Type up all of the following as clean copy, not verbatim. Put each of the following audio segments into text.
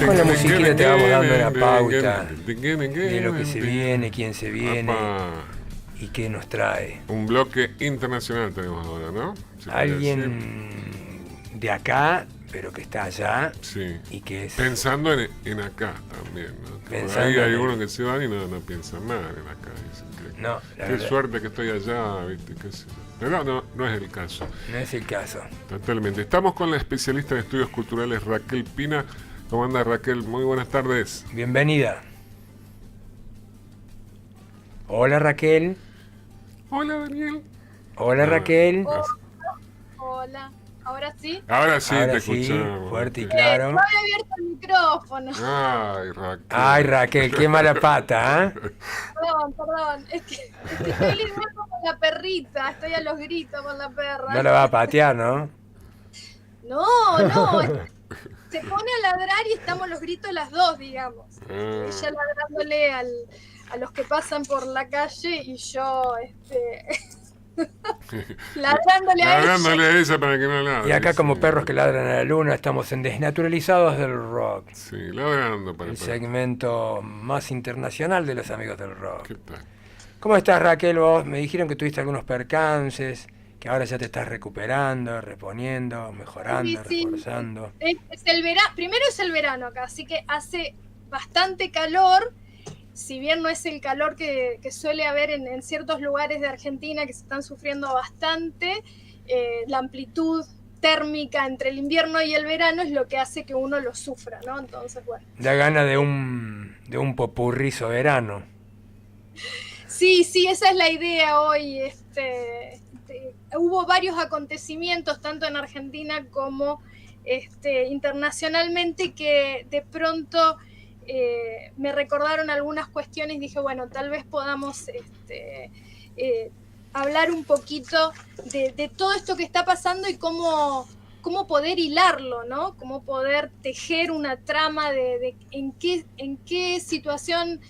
Con la musiquita te vamos dando una pauta de lo que se viene, quién se viene y qué nos trae. Un bloque internacional tenemos ahora, ¿no? Alguien de acá, pero que está allá. Sí. Y que es... Pensando en acá también, ¿no? Pensando ahí hay unos que se van y no piensan mal en acá. Dicen que, no, qué suerte que estoy allá, ¿viste? Qué sé yo. Pero no es el caso. No es el caso. Totalmente. Estamos con la especialista en estudios culturales Raquel Pina. ¿Cómo anda, Raquel? Muy buenas tardes. Bienvenida. Hola, Raquel. Hola, Daniel. Hola, Raquel. Hola. ¿Ahora sí? Ahora sí, Ahora te sí, escuchamos. fuerte y claro. No había abierto el micrófono. Ay, Raquel. Ay, Raquel, qué mala pata, ¿eh? Perdón. Es que estoy lidiando con la perrita. Estoy a los gritos con la perra. No la va a patear, ¿no? No. Se pone a ladrar y estamos los gritos las dos, digamos. Ella ladrándole a los que pasan por la calle y yo, ladrándole a ella para que no ladre. Y acá como perros que ladran a la luna estamos en Desnaturalizados del Rock. Sí, ladrando para el segmento más internacional de los amigos del rock. ¿Qué tal? ¿Cómo estás, Raquel? Vos me dijeron que tuviste algunos percances, que ahora ya te estás recuperando, reponiendo, mejorando, sí. reforzando. Primero es el verano acá, así que hace bastante calor. Si bien no es el calor que suele haber en ciertos lugares de Argentina que se están sufriendo bastante, la amplitud térmica entre el invierno y el verano es lo que hace que uno lo sufra, ¿no? Entonces, bueno. Da gana de un popurrí soberano. Sí, esa es la idea hoy. Hubo varios acontecimientos, tanto en Argentina como internacionalmente, que de pronto me recordaron algunas cuestiones y dije, bueno, tal vez podamos hablar un poquito de todo esto que está pasando y cómo poder hilarlo, ¿no? Cómo poder tejer una trama de en qué situación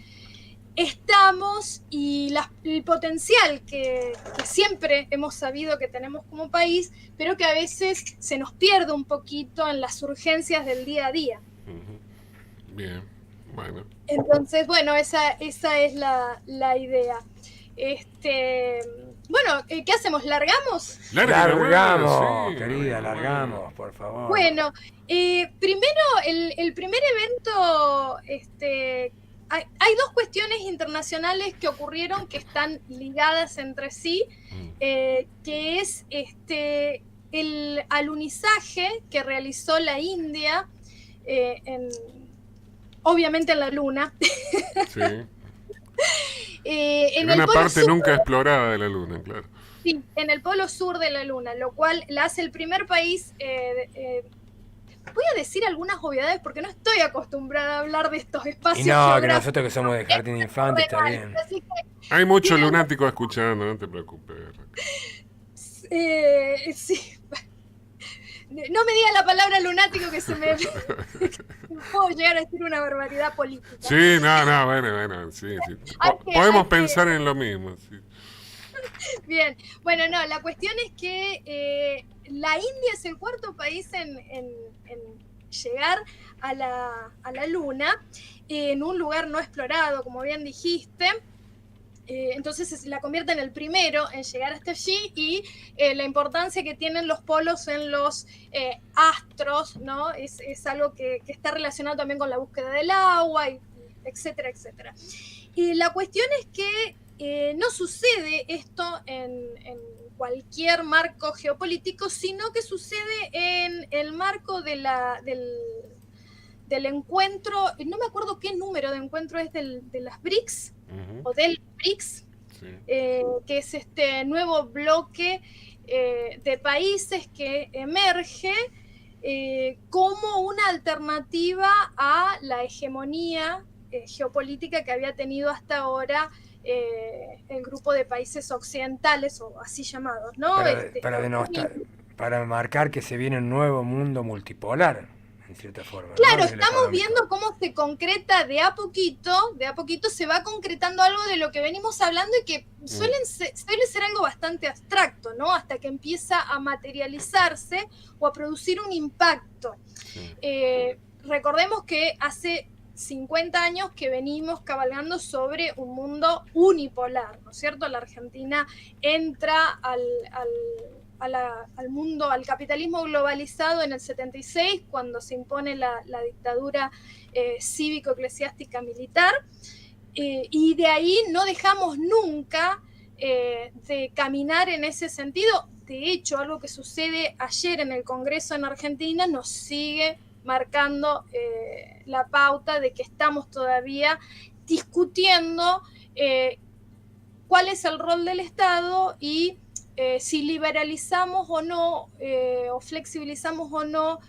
estamos y el potencial que siempre hemos sabido que tenemos como país, pero que a veces se nos pierde un poquito en las urgencias del día a día. Bien. Bueno. Entonces, bueno, esa es la idea. Bueno, ¿qué hacemos? ¿Largamos? Largamos, sí, querida, largamos, por favor. Bueno, primero, el primer evento, hay dos cuestiones internacionales que ocurrieron que están ligadas entre sí, que es el alunizaje que realizó la India obviamente en la Luna. Sí. En una parte sur, nunca explorada de la Luna, claro. Sí, en el polo sur de la Luna, lo cual la hace el primer país. Voy a decir algunas obviedades porque no estoy acostumbrada a hablar de estos espacios. Y no, que nosotros que somos de jardín de infantes está bien. Hay muchos lunáticos escuchando, no te preocupes. Sí. No me diga la palabra lunático que se me... puedo llegar a decir una barbaridad política. Sí, bueno, sí. Podemos pensar en lo mismo. Sí. Bien, bueno, no, la cuestión es que la India es el cuarto país en llegar a la Luna, en un lugar no explorado, como bien dijiste. Entonces la convierte en el primero en llegar hasta allí y la importancia que tienen los polos en los astros, ¿no? Es algo que está relacionado también con la búsqueda del agua, etcétera, etcétera. Y la cuestión es que no sucede esto en cualquier marco geopolítico, sino que sucede en el marco del encuentro, no me acuerdo qué número de encuentro es de las BRICS, o del BRICS, sí. Que es este nuevo bloque de países que emerge como una alternativa a la hegemonía geopolítica que había tenido hasta ahora el grupo de países occidentales, o así llamados, ¿no? Para marcar que se viene un nuevo mundo multipolar, en cierta forma. Claro, ¿no? estamos viendo cómo se concreta de a poquito se va concretando algo de lo que venimos hablando y que suele ser algo bastante abstracto, ¿no? Hasta que empieza a materializarse o a producir un impacto. Sí. recordemos que hace 50 años que venimos cabalgando sobre un mundo unipolar, ¿no es cierto? La Argentina entra al mundo, al capitalismo globalizado en el 76, cuando se impone la dictadura cívico-eclesiástica militar, y de ahí no dejamos nunca de caminar en ese sentido. De hecho, algo que sucede ayer en el Congreso en Argentina nos sigue marcando la pauta de que estamos todavía discutiendo cuál es el rol del Estado y si liberalizamos o no, o flexibilizamos o no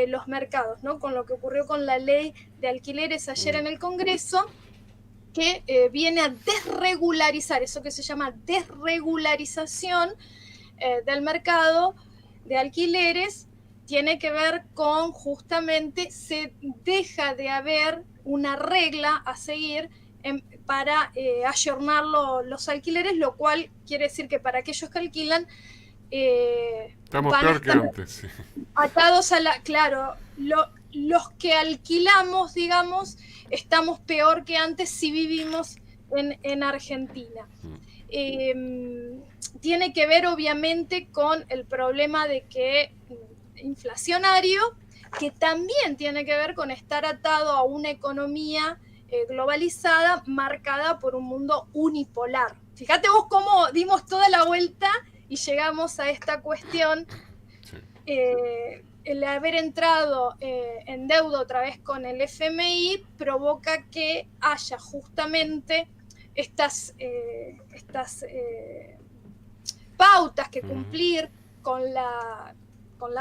los mercados, ¿no? Con lo que ocurrió con la ley de alquileres ayer en el Congreso, que viene a desregularizar, eso que se llama desregularización del mercado de alquileres, tiene que ver con justamente se deja de haber una regla a seguir para ayornar los alquileres, lo cual quiere decir que para aquellos que alquilan estamos peor que antes, sí. Atados a la... Claro, los que alquilamos, digamos, estamos peor que antes si vivimos en Argentina. Tiene que ver obviamente con el problema de que inflacionario, que también tiene que ver con estar atado a una economía globalizada marcada por un mundo unipolar. Fíjate vos cómo dimos toda la vuelta y llegamos a esta cuestión. Sí. El haber entrado en deuda otra vez con el FMI provoca que haya justamente estas pautas que cumplir con la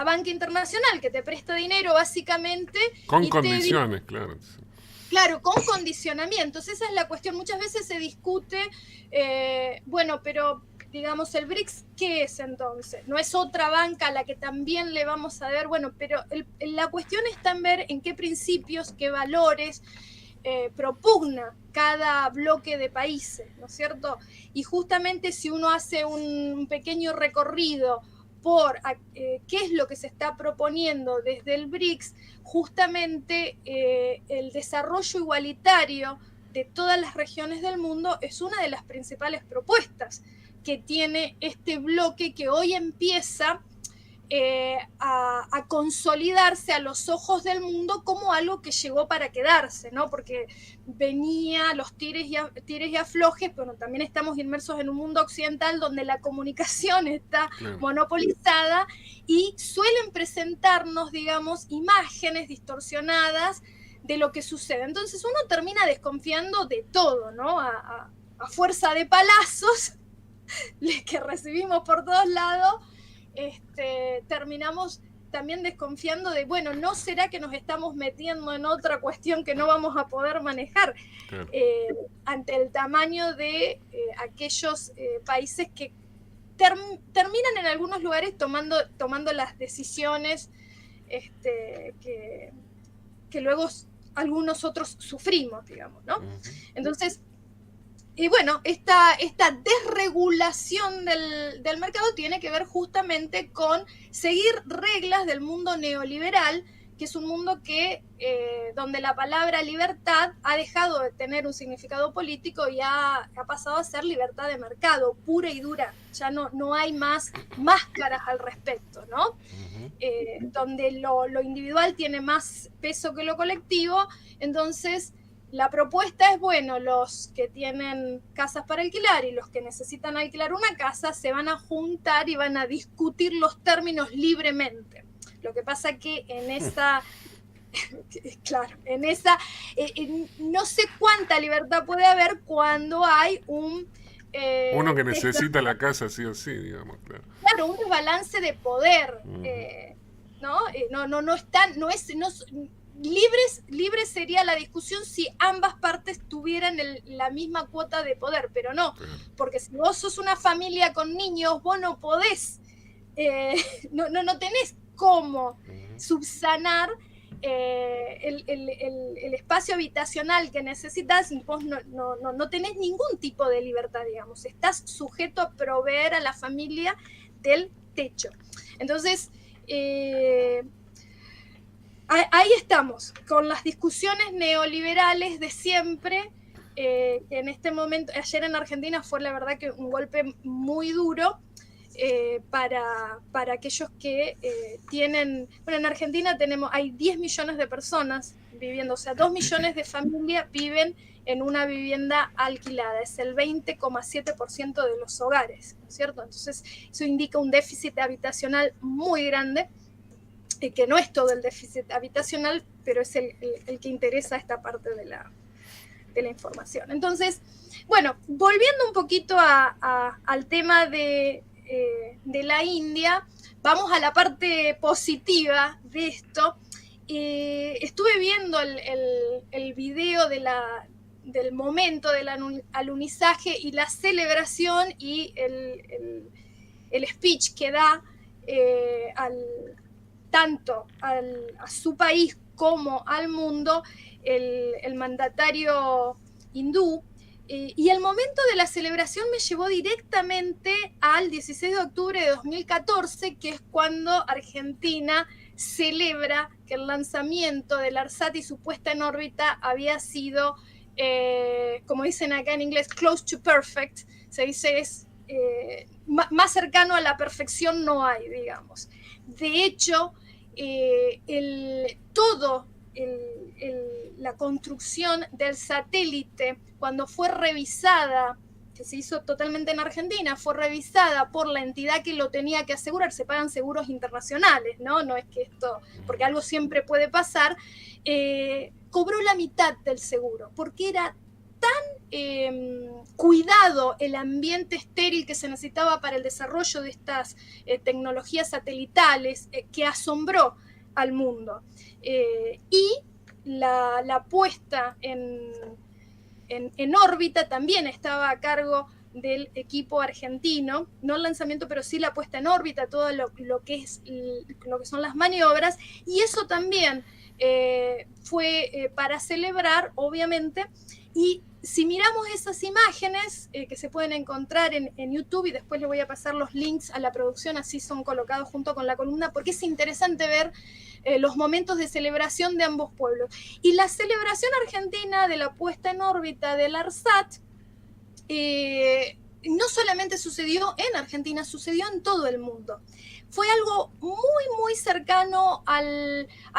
banca internacional, que te presta dinero básicamente. Con condiciones, claro. Claro, con condicionamientos. Esa es la cuestión. Muchas veces se discute, bueno, pero digamos, el BRICS, ¿qué es entonces? ¿No es otra banca a la que también le vamos a ver? Bueno, pero la cuestión está en ver en qué principios, qué valores propugna cada bloque de países, ¿no es cierto? Y justamente si uno hace un pequeño recorrido por qué es lo que se está proponiendo desde el BRICS, justamente el desarrollo igualitario de todas las regiones del mundo es una de las principales propuestas que tiene este bloque, que hoy empieza a consolidarse a los ojos del mundo como algo que llegó para quedarse, ¿no? Porque venía los tires y aflojes, pero también estamos inmersos en un mundo occidental donde la comunicación está monopolizada y suelen presentarnos, digamos, imágenes distorsionadas de lo que sucede. Entonces uno termina desconfiando de todo, ¿no? A fuerza de palazos que recibimos por todos lados, terminamos también desconfiando de, bueno, ¿no será que nos estamos metiendo en otra cuestión que no vamos a poder manejar? Claro. Ante el tamaño de aquellos países que terminan en algunos lugares tomando las decisiones que luego algunos otros sufrimos, digamos, ¿no? Entonces, y bueno, esta desregulación del mercado tiene que ver justamente con seguir reglas del mundo neoliberal, que es un mundo que donde la palabra libertad ha dejado de tener un significado político y ha pasado a ser libertad de mercado, pura y dura. Ya no hay más máscaras al respecto, ¿no? Donde lo individual tiene más peso que lo colectivo. Entonces, la propuesta es, bueno, los que tienen casas para alquilar y los que necesitan alquilar una casa se van a juntar y van a discutir los términos libremente. Lo que pasa que en esa, claro, en esa, no sé cuánta libertad puede haber cuando hay un... uno que necesita la casa sí o sí, digamos, claro. Claro, un desbalance de poder, ¿no? Libre sería la discusión si ambas partes tuvieran la misma cuota de poder, pero no, porque si vos sos una familia con niños, vos no podés, no tenés cómo subsanar el espacio habitacional que necesitas, y vos no tenés ningún tipo de libertad, digamos, estás sujeto a proveer a la familia del techo. Entonces, hay ahí estamos, con las discusiones neoliberales de siempre, que en este momento, ayer en Argentina fue la verdad que un golpe muy duro para aquellos que tienen, bueno, en Argentina hay 10 millones de personas viviendo, o sea, 2 millones de familias viven en una vivienda alquilada, es el 20,7% de los hogares, ¿no es cierto? Entonces, eso indica un déficit habitacional muy grande, que no es todo el déficit habitacional, pero es el que interesa esta parte de la información. Entonces, bueno, volviendo un poquito al tema de la India, vamos a la parte positiva de esto. Estuve viendo el video del momento del alunizaje y la celebración y el speech que da tanto a su país como al mundo el mandatario hindú. Y el momento de la celebración me llevó directamente al 16 de octubre de 2014, que es cuando Argentina celebra que el lanzamiento del ARSAT y su puesta en órbita había sido, como dicen acá en inglés, close to perfect. Se dice más cercano a la perfección no hay, digamos. De hecho, la construcción del satélite, cuando fue revisada, que se hizo totalmente en Argentina, fue revisada por la entidad que lo tenía que asegurar, se pagan seguros internacionales, ¿no? No es que esto, porque algo siempre puede pasar, cobró la mitad del seguro, porque era tan cuidado el ambiente estéril que se necesitaba para el desarrollo de estas tecnologías satelitales, que asombró al mundo. Y la puesta en órbita también estaba a cargo del equipo argentino, no el lanzamiento, pero sí la puesta en órbita, todo lo que son las maniobras, y eso también fue para celebrar, obviamente. Y si miramos esas imágenes que se pueden encontrar en YouTube, y después les voy a pasar los links a la producción, así son colocados junto con la columna, porque es interesante ver los momentos de celebración de ambos pueblos. Y la celebración argentina de la puesta en órbita del ARSAT no solamente sucedió en Argentina, sucedió en todo el mundo. Fue algo muy, muy cercano a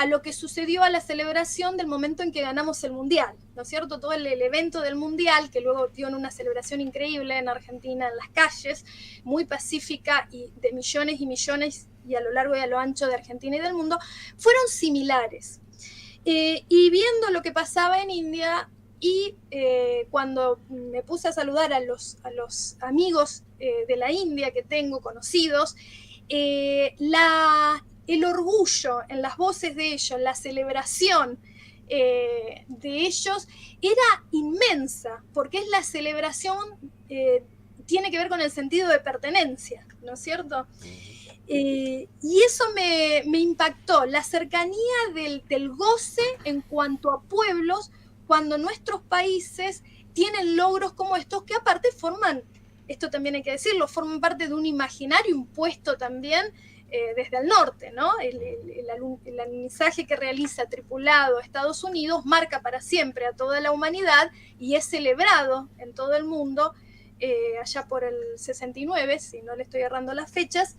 lo que sucedió a la celebración del momento en que ganamos el Mundial, ¿no es cierto? Todo el evento del Mundial, que luego dio una celebración increíble en Argentina, en las calles, muy pacífica y de millones y millones, y a lo largo y a lo ancho de Argentina y del mundo, fueron similares. Y viendo lo que pasaba en India, y cuando me puse a saludar a los amigos de la India que tengo conocidos, el orgullo en las voces de ellos, la celebración de ellos era inmensa, porque es la celebración, tiene que ver con el sentido de pertenencia, ¿no es cierto? Y eso me impactó, la cercanía del goce en cuanto a pueblos, cuando nuestros países tienen logros como estos, que aparte forman, esto también hay que decirlo, forman parte de un imaginario impuesto también desde el norte, ¿no? El alunizaje que realiza tripulado Estados Unidos marca para siempre a toda la humanidad y es celebrado en todo el mundo allá por el 69, si no le estoy errando las fechas.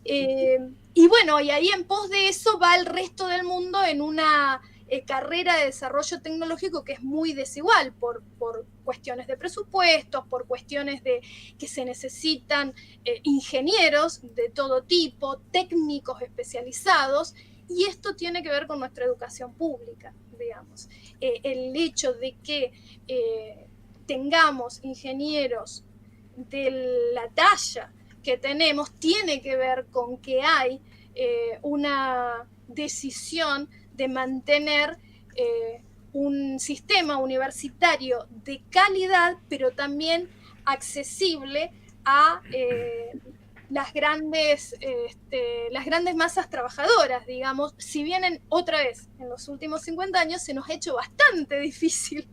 Y bueno, y ahí en pos de eso va el resto del mundo en una carrera de desarrollo tecnológico que es muy desigual por cuestiones de presupuestos, por cuestiones de que se necesitan ingenieros de todo tipo, técnicos especializados, y esto tiene que ver con nuestra educación pública, digamos. El hecho de que tengamos ingenieros de la talla que tenemos tiene que ver con que hay una decisión de mantener un sistema universitario de calidad, pero también accesible a las grandes masas trabajadoras, digamos. Si bien otra vez en los últimos 50 años se nos ha hecho bastante difícil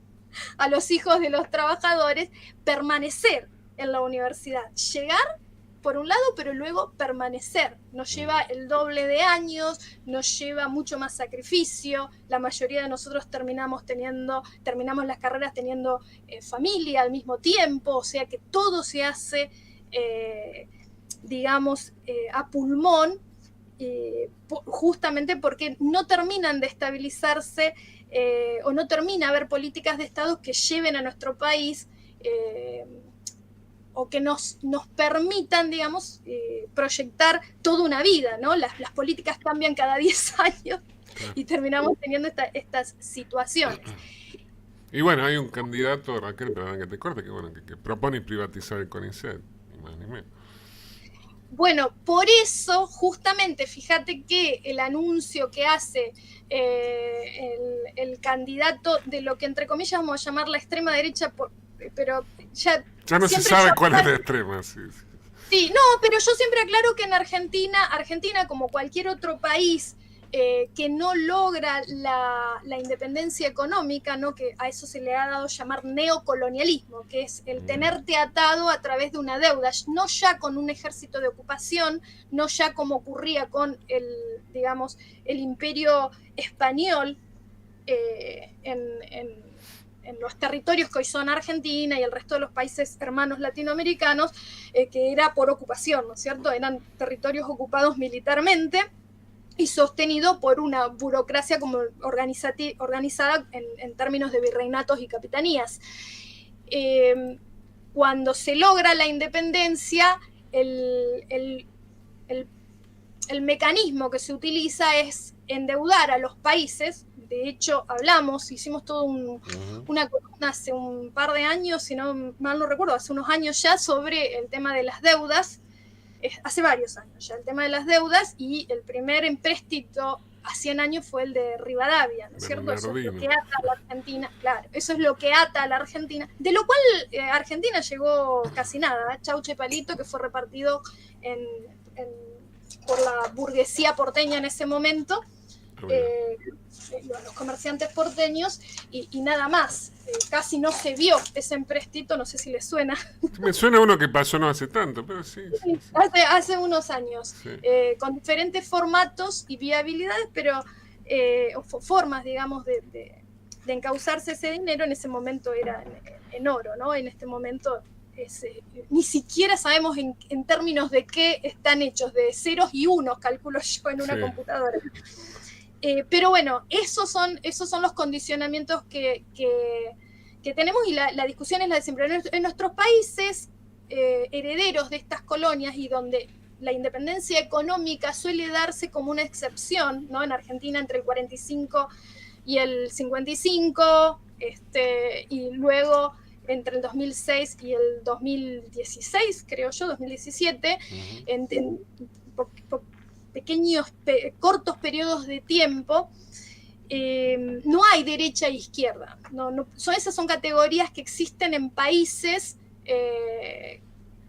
a los hijos de los trabajadores permanecer en la universidad, llegar por un lado, pero luego permanecer. Nos lleva el doble de años, nos lleva mucho más sacrificio. La mayoría de nosotros terminamos las carreras teniendo familia al mismo tiempo, o sea que todo se hace, digamos, a pulmón, justamente porque no terminan de estabilizarse o no termina a haber políticas de Estado que lleven a nuestro país o que nos permitan, digamos, proyectar toda una vida, ¿no? Las políticas cambian cada 10 años y terminamos teniendo estas situaciones. Y bueno, hay un candidato, Raquel, perdón que te corte, que propone privatizar el CONICET, ni más ni menos. Bueno, por eso, justamente, fíjate que el anuncio que hace el candidato de lo que entre comillas vamos a llamar la extrema derecha, pero ya no se sabe cuál es la extrema, sí. Sí, no, pero yo siempre aclaro que en Argentina como cualquier otro país que no logra la independencia económica, ¿no? Que a eso se le ha dado llamar neocolonialismo, que es el tenerte atado a través de una deuda, no ya con un ejército de ocupación, no ya como ocurría con el imperio español en los territorios que hoy son Argentina y el resto de los países hermanos latinoamericanos, que era por ocupación, ¿no es cierto? Eran territorios ocupados militarmente y sostenido por una burocracia como organizada en términos de virreinatos y capitanías. Cuando se logra la independencia, el mecanismo que se utiliza es endeudar a los países. De hecho, hicimos todo una columna hace un par de años, si no mal no recuerdo, hace unos años ya, sobre el tema de las deudas, hace varios años ya, el tema de las deudas, y el primer empréstito a 100 años fue el de Rivadavia, ¿no es cierto? Eso es lo que ata a la Argentina, claro, eso es lo que ata a la Argentina, de lo cual Argentina llegó casi nada, chauche palito, que fue repartido por la burguesía porteña en ese momento, los comerciantes porteños, y nada más. Casi no se vio ese empréstito, no sé si les suena. Me suena uno que pasó no hace tanto, pero sí. Hace unos años, sí. Con diferentes formatos y viabilidades, pero formas, digamos, de encauzarse ese dinero. En ese momento era en oro, ¿no? En este momento ni siquiera sabemos en términos de qué están hechos, de ceros y unos, calculo yo, en una computadora. Pero bueno, esos son los condicionamientos que tenemos, y la discusión es la de siempre. En nuestros países herederos de estas colonias, y donde la independencia económica suele darse como una excepción, ¿no? En Argentina entre el 45 y el 55, y luego entre el 2006 y el 2016, creo yo, 2017, pequeños, cortos periodos de tiempo, no hay derecha e izquierda. Esas son categorías que existen en países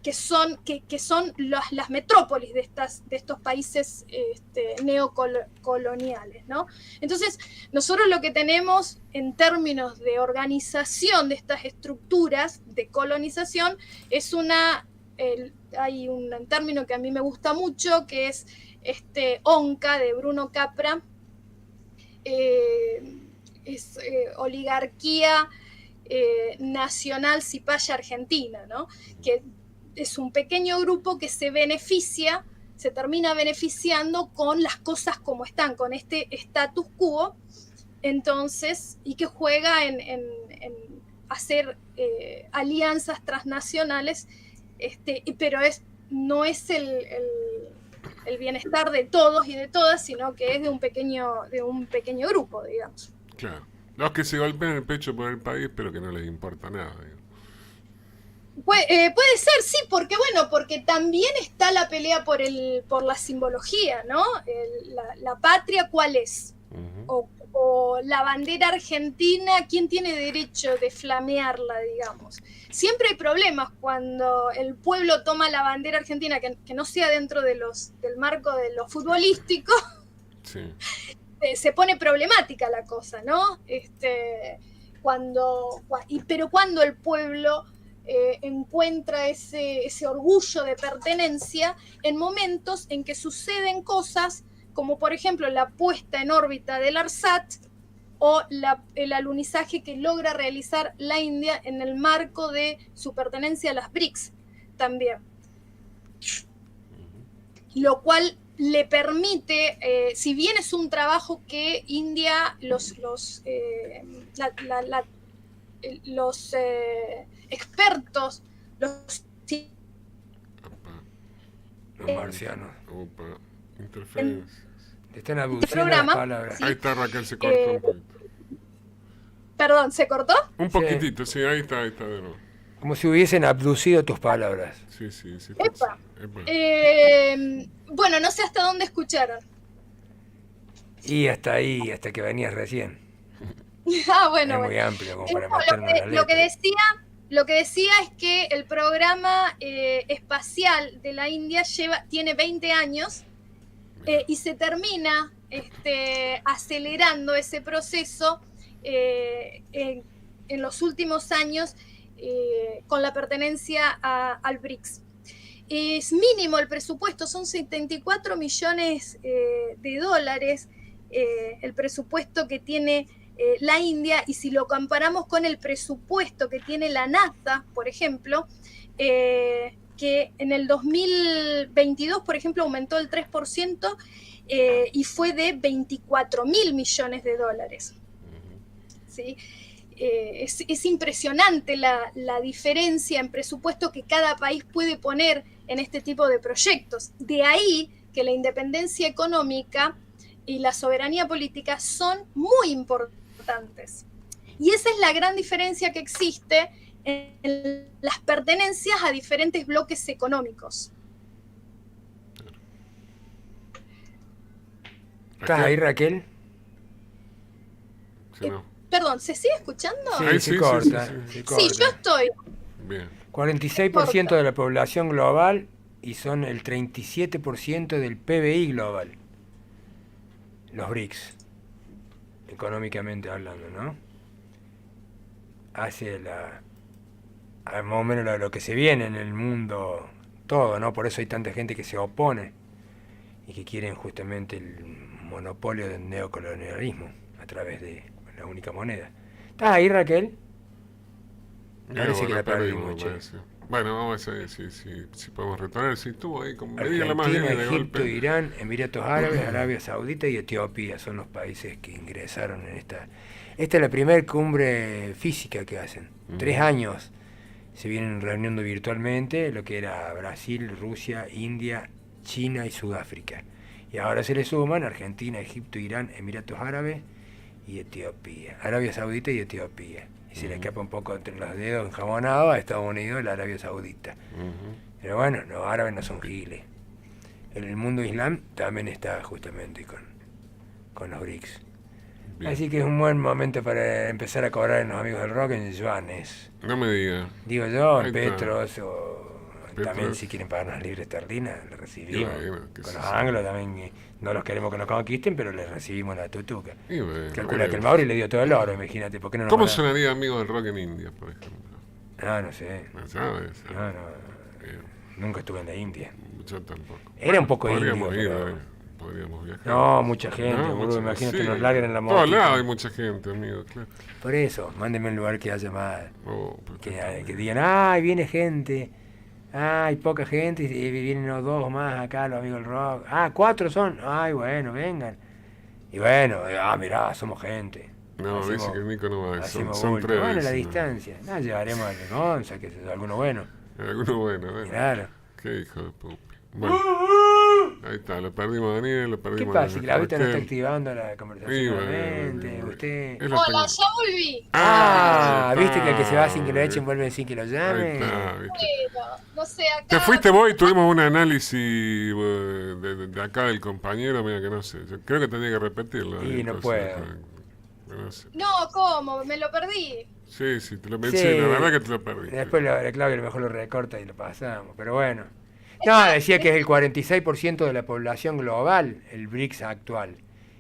que son las metrópolis de estos países neocoloniales, ¿no? Entonces, nosotros lo que tenemos en términos de organización de estas estructuras de colonización es hay un término que a mí me gusta mucho, que es ONCA, de Bruno Capra, es oligarquía nacional cipaya argentina, ¿no? Que es un pequeño grupo que se termina beneficiando con las cosas como están, con este status quo, entonces, y que juega en hacer alianzas transnacionales, pero no es el bienestar de todos y de todas, sino que es de un pequeño grupo, digamos. Claro. Los que se golpean el pecho por el país, pero que no les importa nada, digamos. Puede ser, sí, porque también está la pelea por la simbología, ¿no? La patria, ¿cuál es? O la bandera argentina, ¿quién tiene derecho de flamearla, digamos? Siempre hay problemas cuando el pueblo toma la bandera argentina, que no sea dentro del marco de lo futbolístico. Sí. Se pone problemática la cosa, ¿no? Pero cuando el pueblo encuentra ese orgullo de pertenencia en momentos en que suceden cosas como por ejemplo la puesta en órbita del ARSAT o el alunizaje que logra realizar la India en el marco de su pertenencia a las BRICS también. Lo cual le permite, si bien es un trabajo que India, los expertos, los marcianos. Opa, interferencias. Te están abduciendo programa, las palabras. sí. Ahí está, Raquel, se cortó un poquito. Perdón, ¿se cortó? Un poquitito, sí, ahí está de nuevo. Como si hubiesen abducido tus palabras. Sí. Epa. Bueno, no sé hasta dónde escucharon. Y hasta ahí, hasta que venías recién. Bueno, es muy amplio como para No, meternos en la lo que letra. decía es que el programa espacial de la India tiene 20 años y se termina acelerando ese proceso en los últimos años con la pertenencia al BRICS. Es mínimo el presupuesto, son 74 millones de dólares el presupuesto que tiene la India, y si lo comparamos con el presupuesto que tiene la NASA, por ejemplo, que en el 2022, por ejemplo, aumentó el 3% y fue de 24.000 millones de dólares. ¿Sí? Es impresionante la diferencia en presupuesto que cada país puede poner en este tipo de proyectos. De ahí que la independencia económica y la soberanía política son muy importantes. Y esa es la gran diferencia que existe en las pertenencias a diferentes bloques económicos. ¿Estás ahí, Raquel? Sí, no. Perdón, ¿se sigue escuchando? Sí, se corta. Sí, yo estoy. Bien. 46% de la población global y son el 37% del PBI global. Los BRICS, económicamente hablando, ¿no? Hace más o menos lo que se viene en el mundo todo, ¿no? Por eso hay tanta gente que se opone y que quieren justamente el monopolio del neocolonialismo a través de la única moneda. ¿Estás ahí, Raquel? Parece que la perdimos, che. Bueno, vamos a ver si podemos retornar. Si estuvo ahí con medida la más bien Argentina, de Egipto, golpe. Irán, Emiratos Árabes, Arabia Saudita y Etiopía son los países que ingresaron en esta. Esta es la primera cumbre física que hacen. 3 años se vienen reuniendo virtualmente lo que era Brasil, Rusia, India, China y Sudáfrica. Y ahora se le suman Argentina, Egipto, Irán, Emiratos Árabes y Etiopía. Arabia Saudita y Etiopía. Y se le escapa un poco entre los dedos enjabonado a Estados Unidos y la Arabia Saudita. Pero bueno, los árabes no son giles. En el mundo islam también está justamente con los BRICS. Bien. Así que es un buen momento para empezar a cobrar en los amigos del rock en yuanes. No me diga. Digo yo, en Petros o también si quieren pagarnos libres esterlinas, les recibimos. Con los anglos también no los queremos que nos conquisten, pero les recibimos la tutuca. Calcula que el Mauri le dio todo el oro, imagínate. ¿Por qué no nos ¿Cómo sonaría Amigos del Rock en India, por ejemplo? No sé. ¿No sabes? No. Nunca estuve en la India. Yo tampoco. Era un poco podríamos indio. Podríamos viajar. No, mucha gente, boludo. Imagínate que nos larguen en la moto. Por todos lados hay mucha gente, amigo, claro. Por eso, mándenme un lugar que haya más. Que digan, ay, viene gente. Hay poca gente y vienen los 2 más acá, los amigos del rock. 4 son. Ay, bueno, vengan. Y bueno, mirá, somos gente. No, dice que Nico no va. Son 3. Bueno, la distancia. Llevaremos a Gonza, que es alguno bueno. Alguno bueno. Claro. Qué hijo de puta. Bueno, ahí está, lo perdimos a Daniel, lo perdimos a ¿Qué pasa? Que la ahorita no está activando la conversación nuevamente. Usted... Hola, ya volví. ¿Viste que el que se va sin que lo echen vuelve sin que lo llame? No sé, acá... Te fuiste vos y tuvimos un análisis de acá del compañero, mira que no sé. Yo creo que tenía que repetirlo. Y no puedo. No, ¿cómo? Me lo perdí. Sí, te lo mencioné, la verdad que te lo perdí. Después la Claudia a lo mejor lo recorta y lo pasamos, pero bueno. No, decía que es el 46% de la población global, el BRICS actual,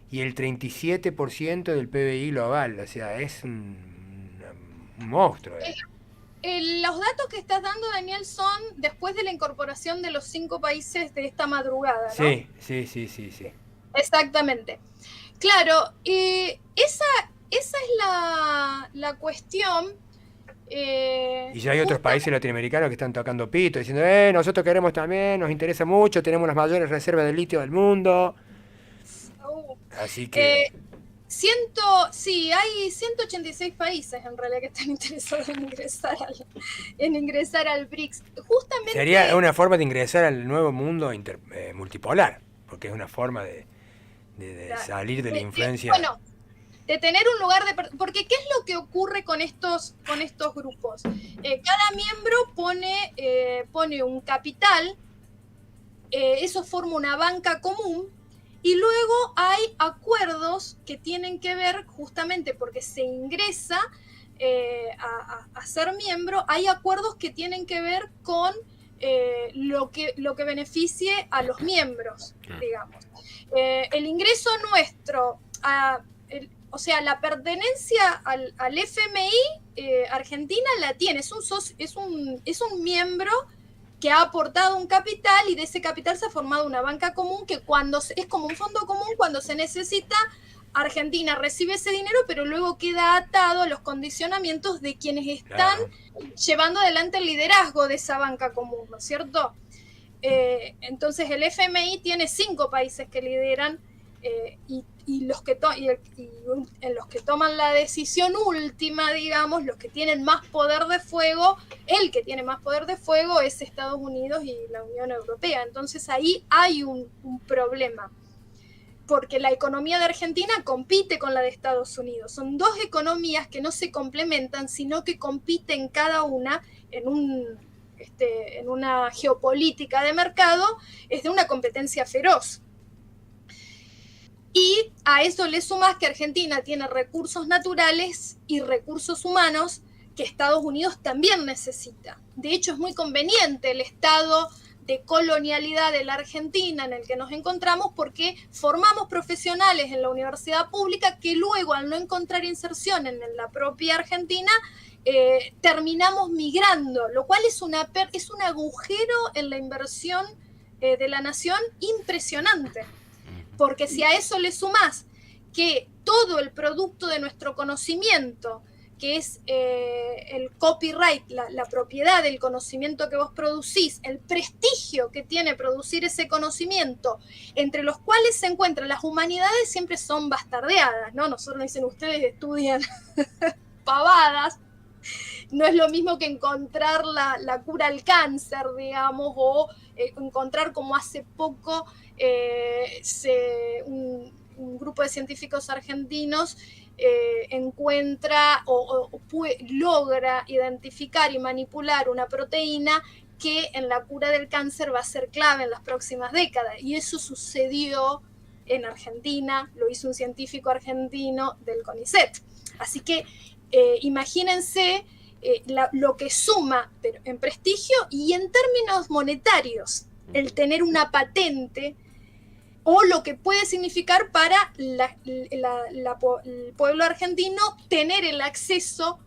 y el 37% del PBI global, o sea, es un monstruo. Los datos que estás dando, Daniel, son después de la incorporación de los 5 países de esta madrugada, ¿no? Sí. Exactamente. Claro, esa es la cuestión. Y ya hay otros países latinoamericanos que están tocando pito, diciendo, nosotros queremos también, nos interesa mucho, tenemos las mayores reservas de litio del mundo. Así que... Sí, hay 186 países en realidad que están interesados en ingresar al BRICS. Justamente sería una forma de ingresar al nuevo mundo multipolar, porque es una forma de salir de la influencia. Bueno, de tener un lugar de... Porque ¿qué es lo que ocurre con estos grupos? Cada miembro pone un capital, eso forma una banca común, y luego hay acuerdos que tienen que ver, justamente porque se ingresa a ser miembro, hay acuerdos que tienen que ver con lo que beneficie a los miembros, digamos. El ingreso nuestro, o sea, la pertenencia al FMI, Argentina la tiene, es un miembro que ha aportado un capital, y de ese capital se ha formado una banca común que es como un fondo común. Cuando se necesita, Argentina recibe ese dinero, pero luego queda atado a los condicionamientos de quienes están llevando adelante el liderazgo de esa banca común, ¿no es cierto? Entonces el FMI tiene 5 países que lideran, y en los que toman la decisión última, digamos, los que tienen más poder de fuego, el que tiene más poder de fuego es Estados Unidos y la Unión Europea. Entonces ahí hay un problema, porque la economía de Argentina compite con la de Estados Unidos. Son 2 economías que no se complementan, sino que compiten cada una en una geopolítica de mercado, es de una competencia feroz. Y a eso le sumas que Argentina tiene recursos naturales y recursos humanos que Estados Unidos también necesita. De hecho, es muy conveniente el estado de colonialidad de la Argentina en el que nos encontramos, porque formamos profesionales en la universidad pública que luego, al no encontrar inserción en la propia Argentina, terminamos migrando, lo cual es un agujero en la inversión de la nación impresionante. Porque si a eso le sumás que todo el producto de nuestro conocimiento, que es el copyright, la propiedad del conocimiento que vos producís, el prestigio que tiene producir ese conocimiento, entre los cuales se encuentran las humanidades, siempre son bastardeadas, ¿no? Nosotros dicen, ustedes estudian pavadas. No es lo mismo que encontrar la cura al cáncer, digamos, o encontrar, como hace poco un grupo de científicos argentinos encuentra logra identificar y manipular una proteína que en la cura del cáncer va a ser clave en las próximas décadas. Y eso sucedió en Argentina, lo hizo un científico argentino del CONICET. Así que imagínense lo que suma en prestigio y en términos monetarios el tener una patente, o lo que puede significar para el pueblo argentino tener el acceso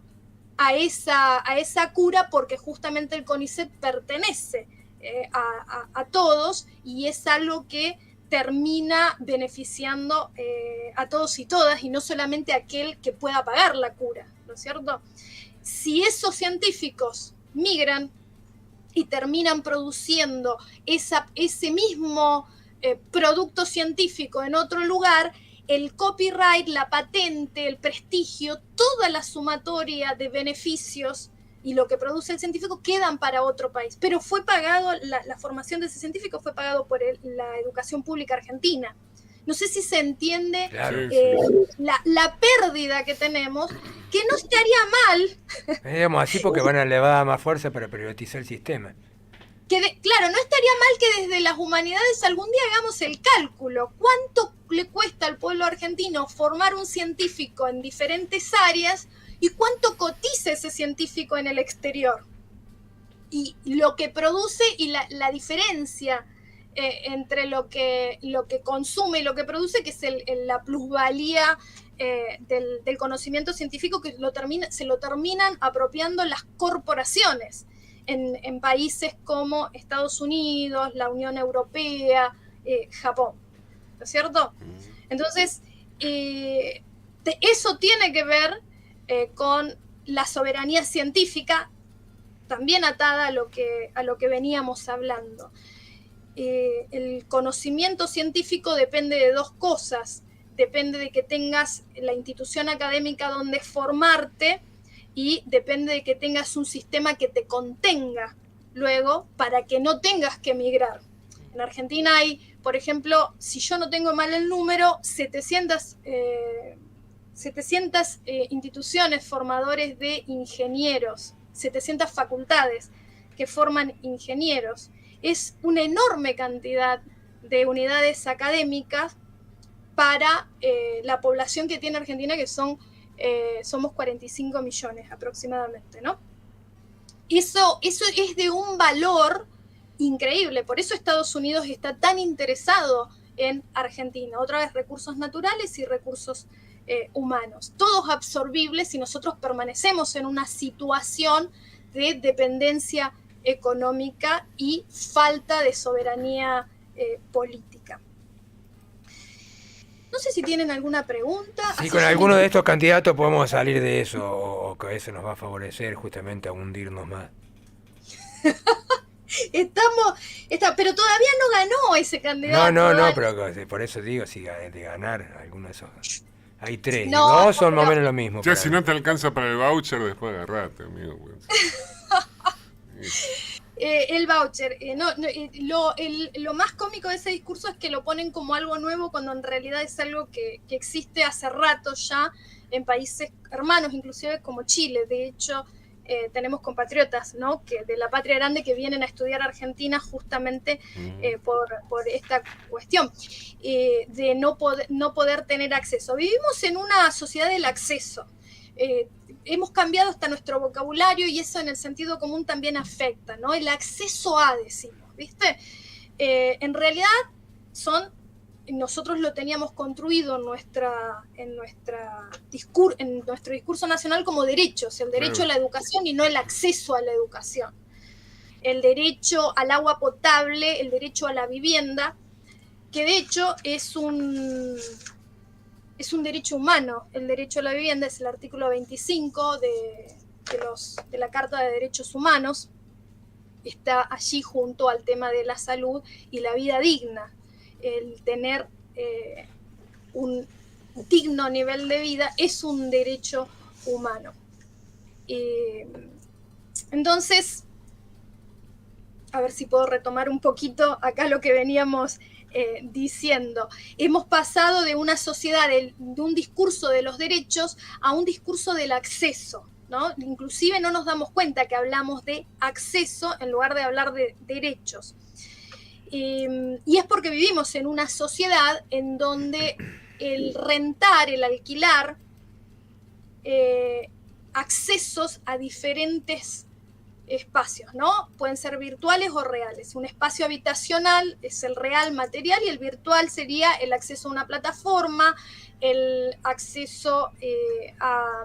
a esa cura, porque justamente el CONICET pertenece a todos, y es algo que termina beneficiando a todos y todas, y no solamente a aquel que pueda pagar la cura, ¿no es cierto? Si esos científicos migran y terminan produciendo ese mismo producto científico en otro lugar, el copyright, la patente, el prestigio, toda la sumatoria de beneficios y lo que produce el científico quedan para otro país. Pero fue pagado, la formación de ese científico fue pagado por la educación pública argentina. No sé si se entiende la pérdida que tenemos, que no estaría mal. Digamos así, porque le va a dar más fuerza para privatizar el sistema. Claro, no estaría mal que desde las humanidades algún día hagamos el cálculo. ¿Cuánto le cuesta al pueblo argentino formar un científico en diferentes áreas y cuánto cotiza ese científico en el exterior? Y lo que produce y la diferencia entre lo que consume y lo que produce, que es la plusvalía del conocimiento científico que se lo terminan apropiando las corporaciones en países como Estados Unidos, la Unión Europea, Japón, ¿no es cierto? Entonces, eso tiene que ver con la soberanía científica, también atada a lo que veníamos hablando. El conocimiento científico depende de dos cosas. Depende de que tengas la institución académica donde formarte y depende de que tengas un sistema que te contenga luego para que no tengas que emigrar. En Argentina hay, por ejemplo, si yo no tengo mal el número, 700 instituciones formadores de ingenieros, 700 facultades que forman ingenieros. Es una enorme cantidad de unidades académicas para la población que tiene Argentina, que somos 45 millones aproximadamente, ¿no? Eso es de un valor increíble, por eso Estados Unidos está tan interesado en Argentina. Otra vez, recursos naturales y recursos humanos, todos absorbibles si nosotros permanecemos en una situación de dependencia económica y falta de soberanía política. No sé si tienen alguna pregunta. Sí, con alguno de estos candidatos podemos salir de eso, o que eso nos va a favorecer justamente a hundirnos más. Pero todavía no ganó ese candidato. No, pero por eso digo, si de ganar alguno de esos. Hay tres, No, dos son más o menos lo mismo. Ya, si no te alcanza para el voucher, después agarrate, amigo. El voucher, lo más cómico de ese discurso es que lo ponen como algo nuevo cuando en realidad es algo que existe hace rato ya en países hermanos, inclusive como Chile. De hecho, tenemos compatriotas, ¿no?, que de la patria grande que vienen a estudiar a Argentina justamente por esta cuestión de no poder tener acceso. Vivimos en una sociedad del acceso. Hemos cambiado hasta nuestro vocabulario y eso en el sentido común también afecta, ¿no? El acceso a, decimos, ¿viste? En realidad nosotros lo teníamos construido en nuestro discurso nacional como derechos, el derecho a la educación y no el acceso a la educación. El derecho al agua potable, el derecho a la vivienda, que de hecho es un derecho humano. El derecho a la vivienda es el artículo 25 de la Carta de Derechos Humanos. Está allí junto al tema de la salud y la vida digna. El tener un digno nivel de vida es un derecho humano. Entonces, a ver si puedo retomar un poquito acá lo que veníamos diciendo. Hemos pasado de una sociedad, de un discurso de los derechos a un discurso del acceso, ¿no? Inclusive no nos damos cuenta que hablamos de acceso en lugar de hablar de derechos. Y es porque vivimos en una sociedad en donde el rentar, el alquilar accesos a diferentes espacios, ¿no? Pueden ser virtuales o reales. Un espacio habitacional es el real material y el virtual sería el acceso a una plataforma, el acceso a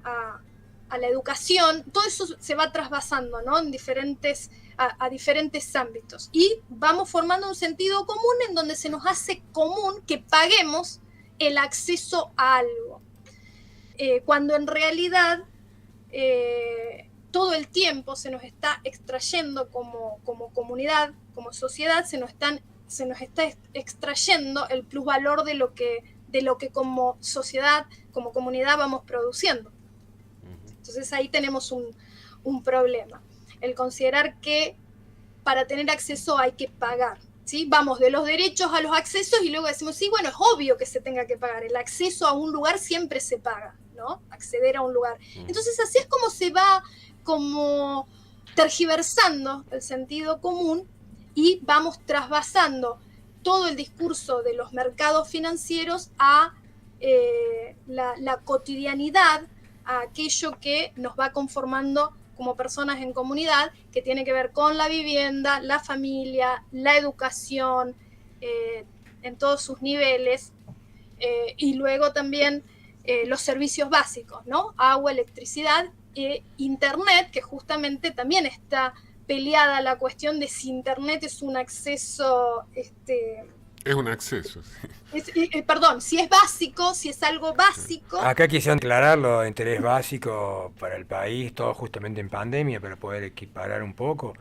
la educación. Todo eso se va trasvasando, ¿no?, en diferentes ámbitos. Y vamos formando un sentido común en donde se nos hace común que paguemos el acceso a algo. Cuando en realidad todo el tiempo se nos está extrayendo como comunidad, como sociedad, se nos está extrayendo el plusvalor de lo que como sociedad, como comunidad vamos produciendo. Entonces ahí tenemos un problema. El considerar que para tener acceso hay que pagar, ¿sí? Vamos de los derechos a los accesos y luego decimos, sí, bueno, es obvio que se tenga que pagar. El acceso a un lugar siempre se paga, ¿no? Acceder a un lugar. Entonces así es como se va como tergiversando el sentido común y vamos trasvasando todo el discurso de los mercados financieros a la cotidianidad, a aquello que nos va conformando como personas en comunidad, que tiene que ver con la vivienda, la familia, la educación, en todos sus niveles, y luego también los servicios básicos, ¿no? Agua, electricidad, Internet, que justamente también está peleada la cuestión de si Internet es un acceso... Es un acceso, sí. Perdón, si es básico, si es algo básico. Acá quisieron declararlo de interés básico para el país, todo justamente en pandemia, para poder equiparar un poco.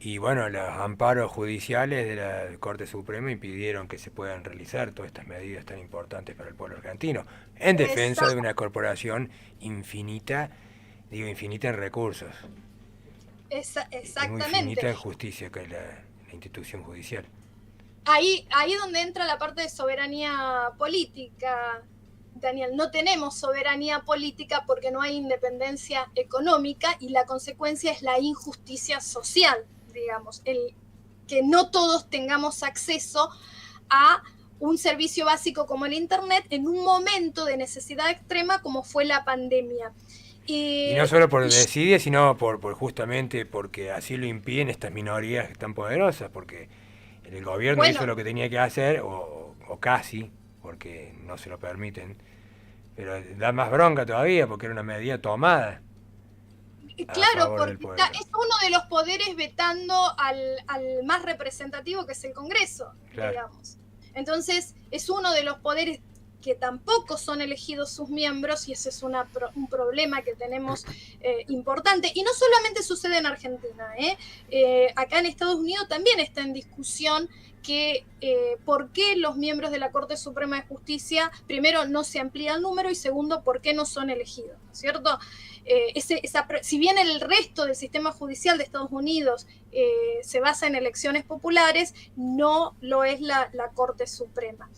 Y bueno, los amparos judiciales de la Corte Suprema impidieron que se puedan realizar todas estas medidas tan importantes para el pueblo argentino, en defensa de una corporación infinita, digo infinita en recursos, y muy infinita en justicia, que es la institución judicial. Ahí es donde entra la parte de soberanía política, Daniel. No tenemos soberanía política porque no hay independencia económica y la consecuencia es la injusticia social, digamos, el que no todos tengamos acceso a un servicio básico como el Internet en un momento de necesidad extrema como fue la pandemia. Y no solo por desidia, sino por justamente porque así lo impiden estas minorías tan poderosas, porque el gobierno hizo lo que tenía que hacer, o casi, porque no se lo permiten, pero da más bronca todavía porque era una medida tomada. Claro, porque es uno de los poderes vetando al más representativo, que es el Congreso, claro, digamos. Entonces, es uno de los poderes que tampoco son elegidos sus miembros, y ese es un problema que tenemos importante. Y no solamente sucede en Argentina, acá en Estados Unidos también está en discusión que por qué los miembros de la Corte Suprema de Justicia, primero, no se amplía el número, y segundo, por qué no son elegidos, ¿no es cierto? Si bien el resto del sistema judicial de Estados Unidos se basa en elecciones populares, no lo es la Corte Suprema.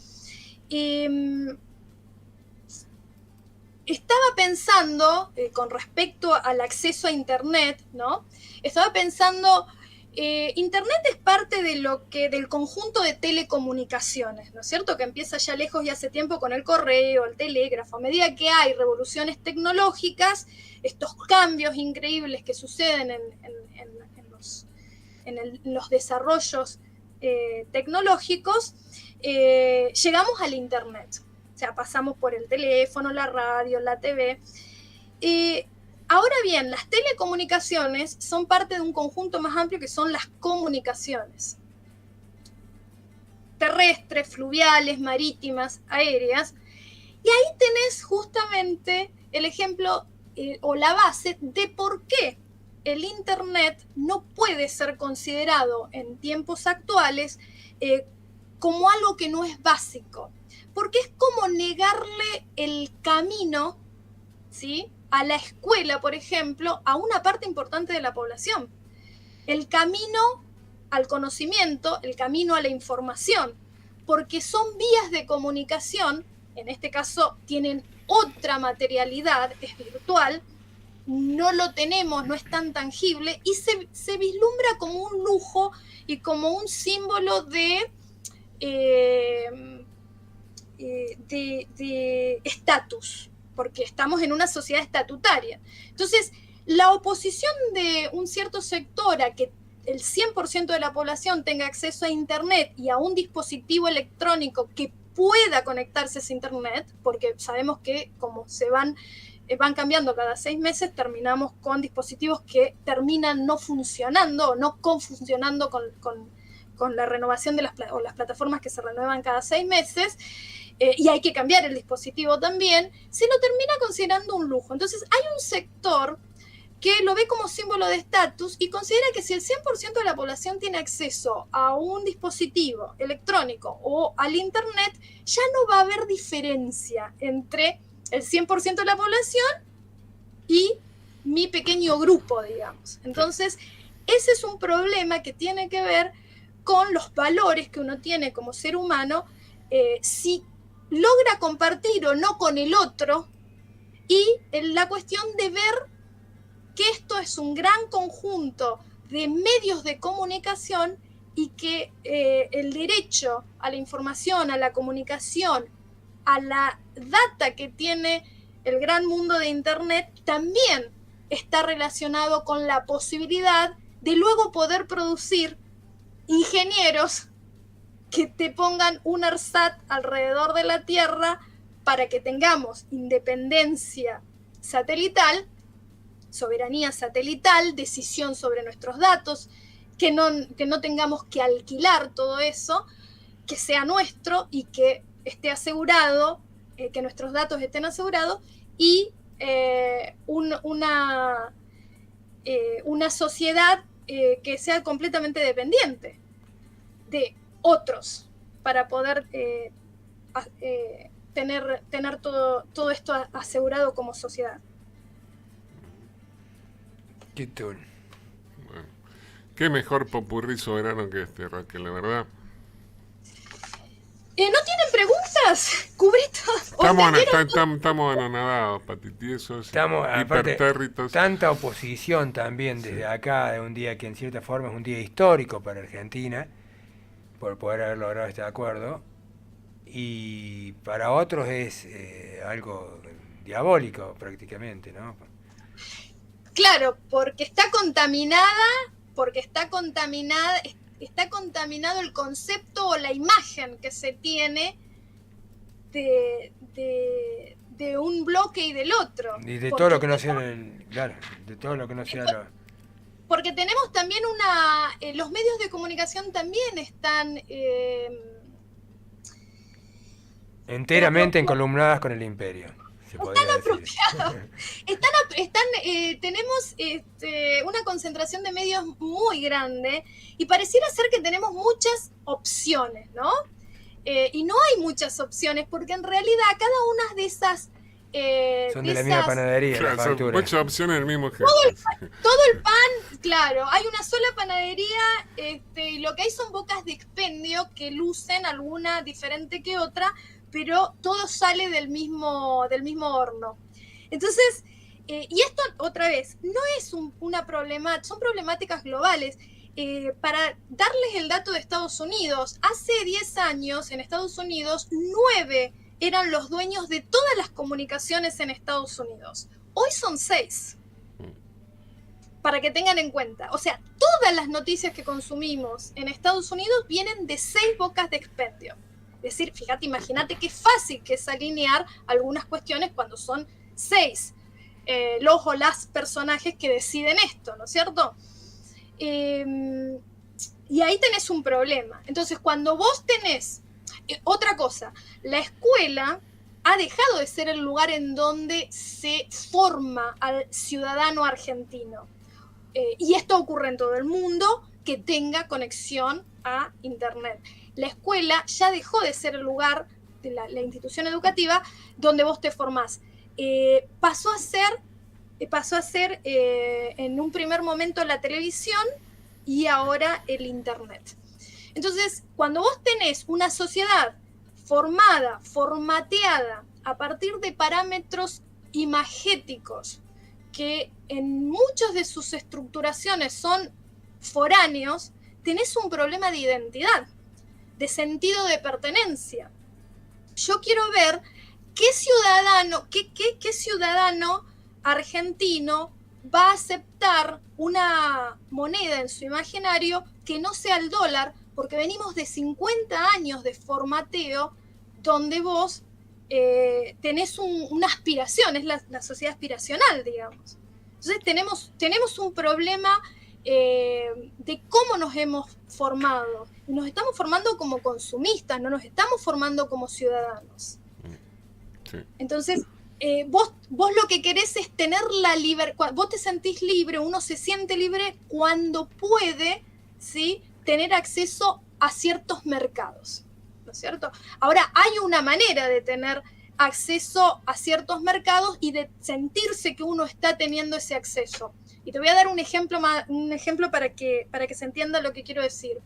Estaba pensando, con respecto al acceso a Internet, ¿no? Estaba pensando, Internet es parte del conjunto de telecomunicaciones, ¿no es cierto? Que empieza ya lejos y hace tiempo con el correo, el telégrafo. A medida que hay revoluciones tecnológicas, estos cambios increíbles que suceden en los desarrollos tecnológicos, llegamos al Internet. O sea, pasamos por el teléfono, la radio, la TV. Ahora bien, las telecomunicaciones son parte de un conjunto más amplio que son las comunicaciones terrestres, fluviales, marítimas, aéreas. Y ahí tenés justamente el ejemplo o la base de por qué el Internet no puede ser considerado en tiempos actuales como algo que no es básico, porque es como negarle el camino, ¿sí?, a la escuela, por ejemplo, a una parte importante de la población. El camino al conocimiento, el camino a la información, porque son vías de comunicación, en este caso tienen otra materialidad, es virtual, no lo tenemos, no es tan tangible, y se vislumbra como un lujo y como un símbolo de estatus, porque estamos en una sociedad estatutaria. Entonces, la oposición de un cierto sector a que el 100% de la población tenga acceso a Internet y a un dispositivo electrónico que pueda conectarse a ese Internet, porque sabemos que como se van cambiando cada 6 meses, terminamos con dispositivos que terminan no funcionando o no confuncionando con la renovación de las plataformas que se renuevan cada 6 meses, y hay que cambiar el dispositivo también, se lo termina considerando un lujo. Entonces hay un sector que lo ve como símbolo de estatus y considera que si el 100% de la población tiene acceso a un dispositivo electrónico o al Internet, ya no va a haber diferencia entre el 100% de la población y mi pequeño grupo, digamos. Entonces, ese es un problema que tiene que ver con los valores que uno tiene como ser humano, si logra compartir o no con el otro, y la cuestión de ver que esto es un gran conjunto de medios de comunicación y que el derecho a la información, a la comunicación, a la data que tiene el gran mundo de Internet también está relacionado con la posibilidad de luego poder producir ingenieros que te pongan un ARSAT alrededor de la Tierra para que tengamos independencia satelital, soberanía satelital, decisión sobre nuestros datos, que no tengamos que alquilar todo eso, que sea nuestro y que esté asegurado, que nuestros datos estén asegurados, y una sociedad que sea completamente dependiente de otros para poder tener todo esto asegurado como sociedad. Qué tool. Bueno, qué mejor popurrí soberano que este, Raquel, la verdad. ¿No tienen preguntas? Cubrí todo. Estamos anonadados, patitiesos, Estamos, aparte, hipertérritos. tanta oposición también desde acá, de un día que en cierta forma es un día histórico para Argentina, por poder haber logrado este acuerdo, y para otros es algo diabólico prácticamente, ¿no? Claro, porque está contaminado el concepto o la imagen que se tiene de un bloque y del otro. Y de todo lo que no sea, claro, de todo lo que no sea porque tenemos también los medios de comunicación también están enteramente encolumnadas con el imperio. Están apropiados. Tenemos una concentración de medios muy grande y pareciera ser que tenemos muchas opciones, ¿no? Y no hay muchas opciones porque en realidad cada una de esas... son de la misma panadería, claro, la factura. Son muchas opciones del mismo jefe. Todo el pan, claro, hay una sola panadería, y lo que hay son bocas de expendio que lucen alguna diferente que otra, pero todo sale del mismo horno. Entonces, y esto otra vez, no es una problemática, son problemáticas globales. Para darles el dato de Estados Unidos, hace 10 años en Estados Unidos, 9 eran los dueños de todas las comunicaciones en Estados Unidos. Hoy son 6. Para que tengan en cuenta. O sea, todas las noticias que consumimos en Estados Unidos vienen de 6 bocas de expendio. Es decir, fíjate, imagínate qué fácil que es alinear algunas cuestiones cuando son 6 los o las personajes que deciden esto, ¿no es cierto? Y ahí tenés un problema. Entonces, cuando vos tenés... otra cosa, la escuela ha dejado de ser el lugar en donde se forma al ciudadano argentino. Y esto ocurre en todo el mundo que tenga conexión a Internet. La escuela ya dejó de ser el lugar de la institución educativa donde vos te formás. Pasó a ser en un primer momento la televisión y ahora el Internet. Entonces, cuando vos tenés una sociedad formada, formateada a partir de parámetros imagéticos que en muchas de sus estructuraciones son foráneos, tenés un problema de identidad, de sentido de pertenencia. Yo quiero ver qué ciudadano argentino va a aceptar una moneda en su imaginario que no sea el dólar, porque venimos de 50 años de formateo donde vos tenés una aspiración, es la sociedad aspiracional, digamos. Entonces tenemos un problema de cómo nos hemos formado. Nos estamos formando como consumistas, no nos estamos formando como ciudadanos. Sí. Entonces, vos lo que querés es tener la libertad. Vos te sentís libre, uno se siente libre cuando puede, ¿sí?, tener acceso a ciertos mercados, ¿no es cierto? Ahora, hay una manera de tener acceso a ciertos mercados y de sentirse que uno está teniendo ese acceso. Y te voy a dar un ejemplo para que se entienda lo que quiero decir.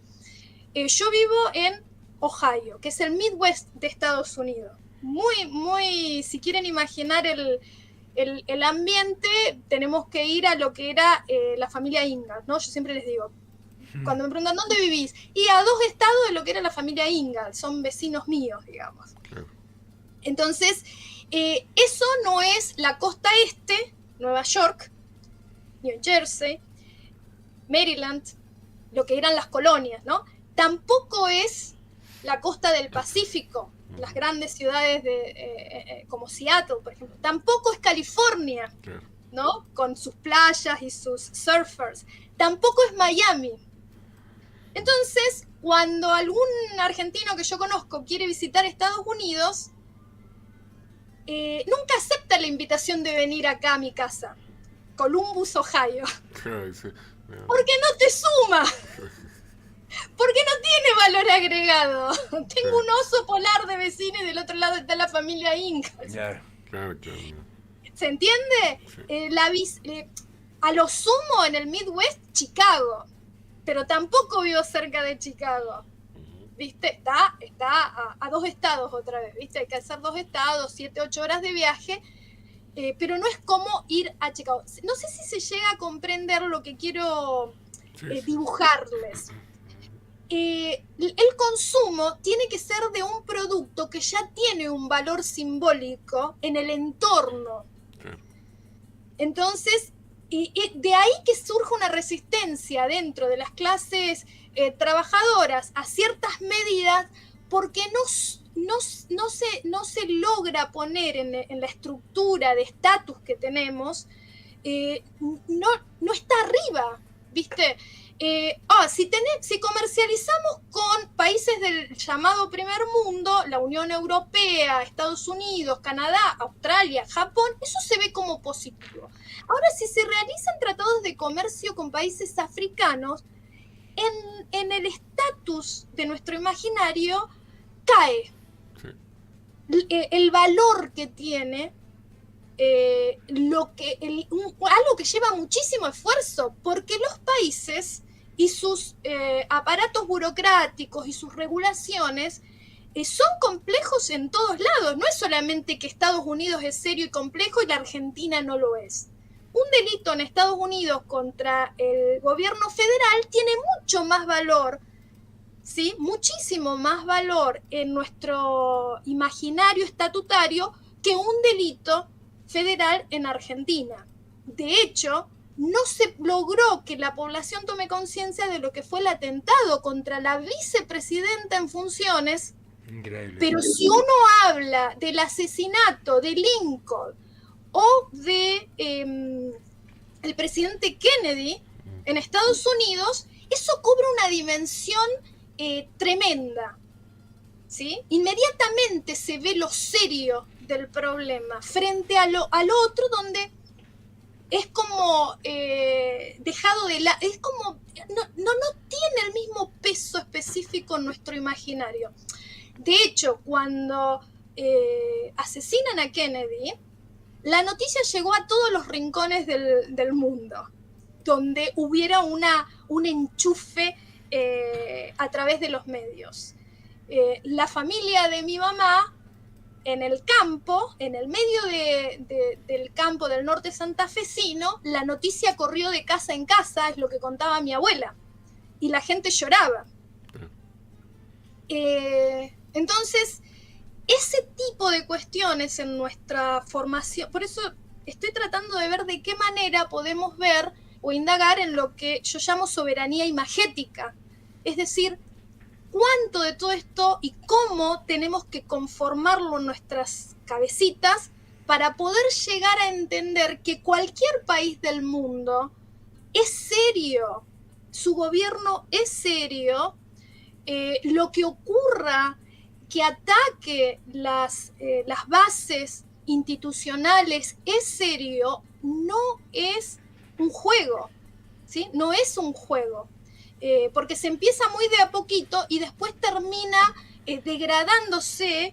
Yo vivo en Ohio, que es el Midwest de Estados Unidos. Muy, si quieren imaginar el ambiente, tenemos que ir a lo que era la familia Ingalls, ¿no? Yo siempre les digo, cuando me preguntan ¿dónde vivís? Y a 2 estados de lo que era la familia Ingalls, son vecinos míos, digamos. Claro. Entonces, eso no es la costa este, Nueva York, New Jersey, Maryland, lo que eran las colonias, ¿no? Tampoco es la costa del Pacífico, las grandes ciudades como Seattle, por ejemplo. Tampoco es California, ¿no? Con sus playas y sus surfers. Tampoco es Miami. Entonces, cuando algún argentino que yo conozco quiere visitar Estados Unidos, nunca acepta la invitación de venir acá a mi casa, Columbus, Ohio. Porque no te suma. Porque no tiene valor agregado. Tengo un oso polar de vecino y del otro lado está la familia Inca. Claro. ¿Se entiende? Sí. A lo sumo en el Midwest, Chicago. Pero tampoco vivo cerca de Chicago. ¿Viste? Está a 2 estados otra vez, ¿viste? Hay que hacer 2 estados, 7, 8 horas de viaje, pero no es como ir a Chicago. No sé si se llega a comprender lo que quiero dibujarles. El consumo tiene que ser de un producto que ya tiene un valor simbólico en el entorno. Entonces, de ahí que surge una resistencia dentro de las clases trabajadoras a ciertas medidas, porque no se logra poner en la estructura de estatus que tenemos, no está arriba, ¿viste? Si comercializamos con países del llamado primer mundo, la Unión Europea, Estados Unidos, Canadá, Australia, Japón, eso se ve como positivo. Ahora, si se realizan tratados de comercio con países africanos, en el estatus de nuestro imaginario cae el valor que tiene algo que lleva muchísimo esfuerzo, porque los países y sus aparatos burocráticos y sus regulaciones son complejos en todos lados. No es solamente que Estados Unidos es serio y complejo y la Argentina no lo es. Un delito en Estados Unidos contra el gobierno federal tiene mucho más valor, ¿sí? Muchísimo más valor en nuestro imaginario estatutario que un delito federal en Argentina. De hecho, no se logró que la población tome conciencia de lo que fue el atentado contra la vicepresidenta en funciones. Increíble. Pero si uno habla del asesinato de Lincoln o de el presidente Kennedy en Estados Unidos, eso cobra una dimensión tremenda, ¿sí? Inmediatamente se ve lo serio del problema frente al otro, donde es como dejado de lado, es como no tiene el mismo peso específico en nuestro imaginario. De hecho, cuando asesinan a Kennedy, la noticia llegó a todos los rincones del mundo, donde hubiera un enchufe a través de los medios. La familia de mi mamá, en el campo, en el medio del campo del norte santafesino, la noticia corrió de casa en casa, es lo que contaba mi abuela, y la gente lloraba. Entonces, ese tipo de cuestiones en nuestra formación, por eso estoy tratando de ver de qué manera podemos ver o indagar en lo que yo llamo soberanía imagética, es decir, cuánto de todo esto y cómo tenemos que conformarlo en nuestras cabecitas para poder llegar a entender que cualquier país del mundo es serio, su gobierno es serio, lo que ocurra que ataque las bases institucionales es serio, no es un juego, ¿sí? No es un juego. Porque se empieza muy de a poquito y después termina degradándose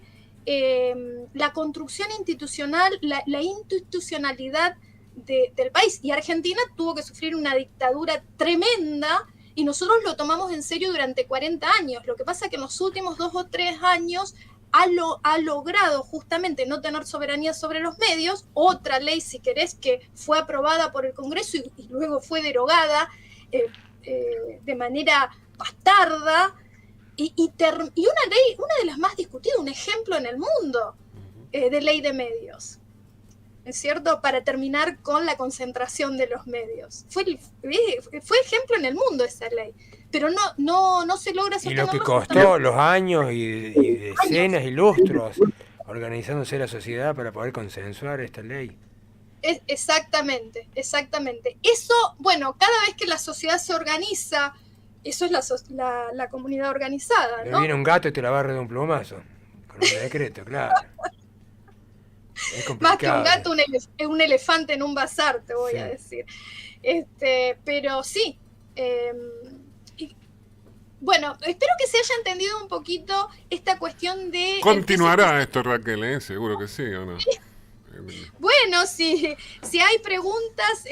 la construcción institucional, la institucionalidad del país. Y Argentina tuvo que sufrir una dictadura tremenda y nosotros lo tomamos en serio durante 40 años. Lo que pasa es que en los últimos 2 o 3 años ha logrado justamente no tener soberanía sobre los medios. Otra ley, si querés, que fue aprobada por el Congreso y luego fue derogada de manera bastarda, y una ley, una de las más discutidas, un ejemplo en el mundo de ley de medios, ¿es cierto? Para terminar con la concentración de los medios. Fue ejemplo en el mundo esa ley. pero no se logra Y sostener lo que más costó, los años y decenas y lustros organizándose la sociedad para poder consensuar esta ley. Exactamente. Eso, bueno, cada vez que la sociedad se organiza, eso es la comunidad organizada, Pero ¿no? viene un gato y te la barre de un plumazo, con un decreto, claro. Es complicado. Más que un gato, un elefante en un bazar, te voy a decir. Pero sí. Bueno, espero que se haya entendido un poquito esta cuestión de... Continuará esto, Raquel, seguro que sí, ¿o no? Bueno, si hay preguntas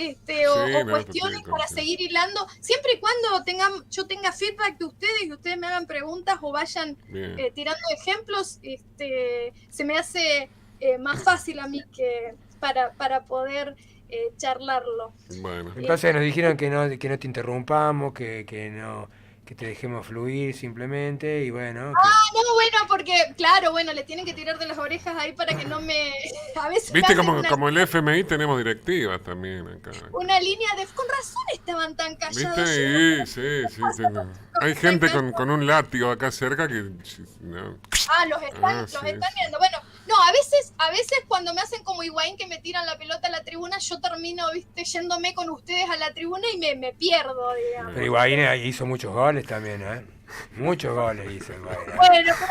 o cuestiones para seguir hilando, siempre y cuando yo tenga feedback de ustedes y ustedes me hagan preguntas o vayan tirando ejemplos, se me hace más fácil a mí que para poder charlarlo. Bueno. Entonces nos dijeron que no te interrumpamos, que te dejemos fluir simplemente y bueno. No, bueno, porque claro, le tienen que tirar de las orejas ahí para que no me... A veces viste como el FMI tenemos directivas también acá. Una línea de... Con razón estaban tan callados. ¿Viste? Sí. Hay gente con un látigo acá cerca que... No. Los están viendo. Bueno, no, a veces cuando me hacen como Higuaín que me tiran la pelota a la tribuna, yo termino, yéndome con ustedes a la tribuna y me pierdo, digamos. Pero Higuaín hizo muchos goles también, Muchos goles hizo Higuaín.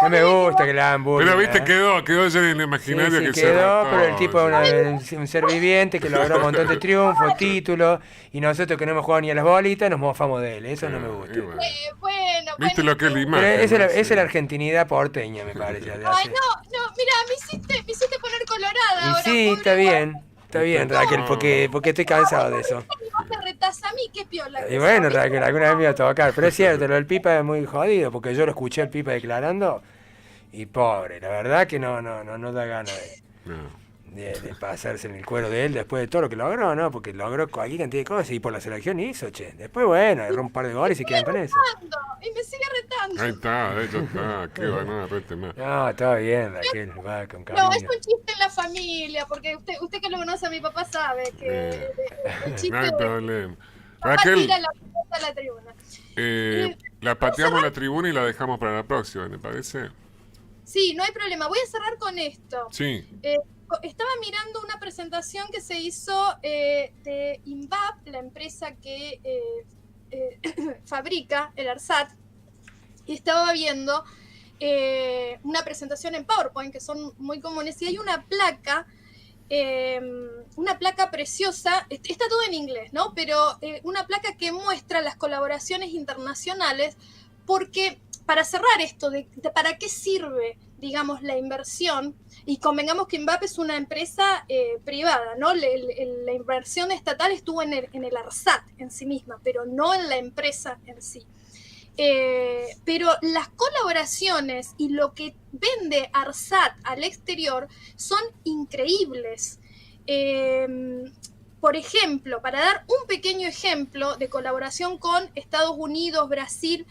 No me gusta que la hagan bullying. Pero viste, quedó ya en el imaginario que quedó, pero el tipo es un ser viviente que logró un montón de triunfos, títulos, y nosotros que no hemos jugado ni a las bolitas nos mofamos de él. Eso no me gusta. Viste lo que es la imagen. Esa es la argentinidad porteña, me parece. Ay, no, mira, me hiciste poner colorada ahora. Sí, está bien, Raquel, porque estoy cansado de eso. Vos te retás a mí, qué piola. Y bueno, Raquel, alguna vez me iba a tocar, pero es cierto, lo del Pipa es muy jodido, porque yo lo escuché al Pipa declarando, y pobre, la verdad que no da ganas de pasarse en el cuero de él después de todo lo que logró, ¿no? Porque logró cualquier cantidad de cosas y por la selección hizo, después bueno, erró un par de goles y quedan con eso. Y me sigue retando. Ahí está, qué bueno, rete más. No, está bien, Raquel, va con cariño. No, es un chiste en la familia, porque usted que lo conoce a mi papá sabe que el chiste no hay problema. Raquel, Raquel, a la tribuna. La pateamos la tribuna y la dejamos para la próxima, ¿me parece? Sí, no hay problema. Voy a cerrar con esto. Sí. Estaba mirando una presentación que se hizo de INVAP, la empresa que fabrica el ARSAT, y estaba viendo una presentación en PowerPoint, que son muy comunes, y hay una placa preciosa, está todo en inglés, ¿no? Pero una placa que muestra las colaboraciones internacionales, porque para cerrar esto, ¿para qué sirve, digamos, la inversión? Y convengamos que INVAP es una empresa privada, ¿no? La inversión estatal estuvo en el ARSAT en sí misma, pero no en la empresa en sí. Pero las colaboraciones y lo que vende ARSAT al exterior son increíbles. Por ejemplo, para dar un pequeño ejemplo de colaboración con Estados Unidos, Brasil,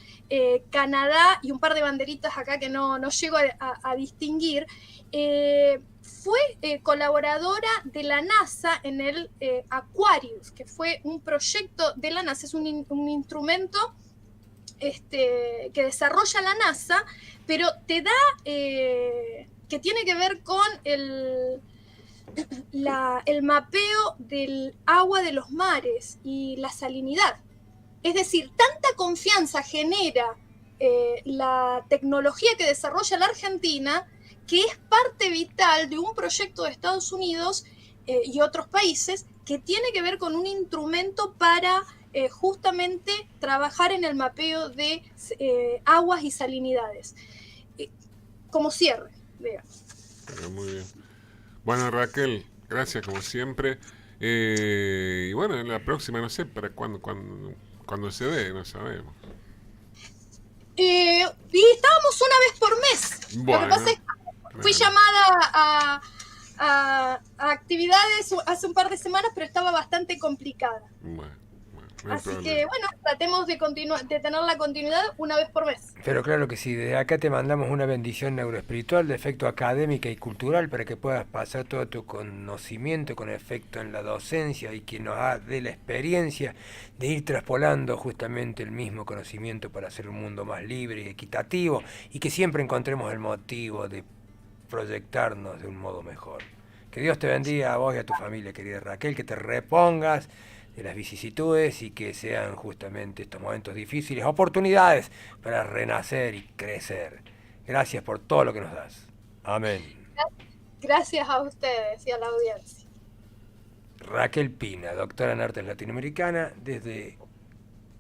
Canadá y un par de banderitas acá que no llego a distinguir, fue colaboradora de la NASA en el Aquarius, que fue un proyecto de la NASA, es un instrumento que desarrolla la NASA, pero te da, que tiene que ver con el mapeo del agua de los mares y la salinidad. Es decir, tanta confianza genera la tecnología que desarrolla la Argentina, que es parte vital de un proyecto de Estados Unidos y otros países que tiene que ver con un instrumento para justamente trabajar en el mapeo de aguas y salinidades. Como cierre, digamos. Muy bien. Bueno, Raquel, gracias como siempre. Y bueno, en la próxima, no sé, para cuando se dé, no sabemos. Y estábamos una vez por mes. Bueno, lo que pasa es que fui llamada a actividades hace un par de semanas, pero estaba bastante complicada. Bueno. No hay Así problema. que bueno, tratemos de tener la continuidad una vez por mes. Pero claro que sí, desde acá te mandamos una bendición neuroespiritual de efecto académica y cultural para que puedas pasar todo tu conocimiento con efecto en la docencia y que nos dé la experiencia de ir traspolando justamente el mismo conocimiento para hacer un mundo más libre y equitativo y que siempre encontremos el motivo de proyectarnos de un modo mejor. Que Dios te bendiga a vos y a tu familia, querida Raquel, que te repongas de las vicisitudes y que sean justamente estos momentos difíciles oportunidades para renacer y crecer. Gracias por todo lo que nos das. Amén. Gracias a ustedes y a la audiencia. Raquel Pina, doctora en Artes Latinoamericana, desde